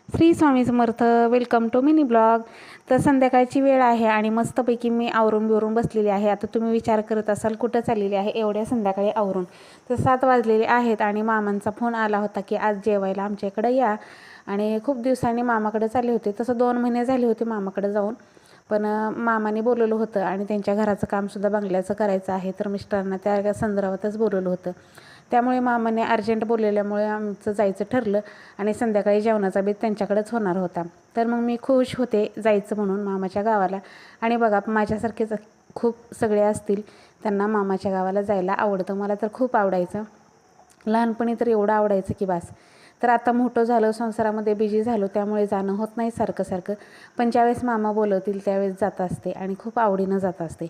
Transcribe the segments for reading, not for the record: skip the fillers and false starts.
Shri Swami Samarth. Welcome to mini blog. तर संध्याकाळची वेळ आहे आणि मस्तपैकी मी आवरून बिवरून बसलेली आहे. आता तुम्ही विचार करत असाल कुठं चाललेली आहे एवढ्या संध्याकाळी आवरून. तर 7 वाजलेले आहेत आणि मामांचा फोन आला होता की आज जेवायला आमच्या इकडं या. आणि खूप दिवसांनी मामाकडे चालले होते. तसं 2 महिने झाले होते मामाकडे जाऊन, पण मामाने बोलवलं होतं आणि त्यांच्या घराचं कामसुद्धा बंगल्याचं करायचं आहे, तर मिस्टरांना त्या संदर्भातच बोलवलं होतं. त्यामुळे मामाने अर्जंट बोलवल्यामुळे आमचं जायचं ठरलं आणि संध्याकाळी जेवणाचा बेत त्यांच्याकडेच होणार होता. तर मग मी खुश होते जायचं म्हणून मामाच्या गावाला. आणि बघा, माझ्यासारखेच खूप सगळे असतील त्यांना मामाच्या गावाला जायला आवडतं. मला तर खूप आवडायचं, लहानपणी तर एवढं आवडायचं की बास. तर आता मोठं झालं, संसारामध्ये बिझी झालो, त्यामुळे जाणं होत नाही सारखं सारखं. पण ज्यावेळेस मामा बोलवतील त्यावेळेस जात असते आणि खूप आवडीनं जात असते.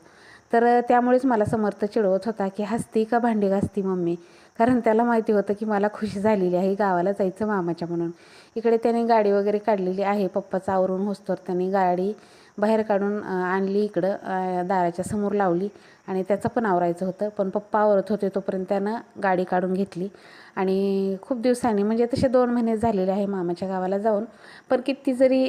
तर त्यामुळेच मला समर्थ चिडवत होता की हसती का भांडी घासती मम्मी, कारण त्याला माहिती होतं की मला खुशी झालेली आहे गावाला जायचं मामाच्या म्हणून. इकडे त्याने गाडी वगैरे काढलेली आहे. पप्पाचं आवरून होस्तोवर त्यांनी गाडी बाहेर काढून आणली, इकडं दाराच्या समोर लावली आणि त्याचं पण आवरायचं होतं. पण पप्पा आवरत होते तोपर्यंत त्यानं गाडी काढून घेतली. आणि खूप दिवसांनी, म्हणजे तसे 2 महिने झालेले आहे मामाच्या गावाला जाऊन, पण किती जरी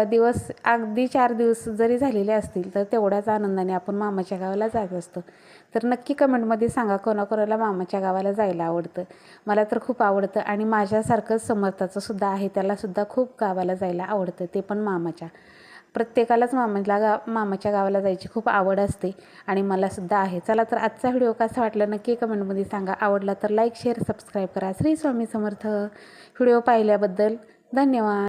दिवस, अगदी 4 दिवस जरी झालेले असतील तर तेवढ्याच आनंदाने आपण मामाच्या गावाला जात असतो. तर नक्की कमेंटमध्ये सांगा कोणाकोणाला मामाच्या गावाला जायला आवडतं. मला तर खूप आवडतं आणि माझ्यासारखंच समर्थाचं सुद्धा आहे, त्यालासुद्धा खूप गावाला जायला आवडतं, ते पण मामाच्या. प्रत्येकालाच मामाच्या गावाला जायची खूप आवड असते आणि मलासुद्धा आहे. चला, तर आजचा व्हिडिओ कसा वाटला नक्की कमेंटमध्ये सांगा. आवडला तर लाईक, शेअर, सबस्क्राईब करा. श्री स्वामी समर्थ. व्हिडिओ पाहिल्याबद्दल धन्यवाद.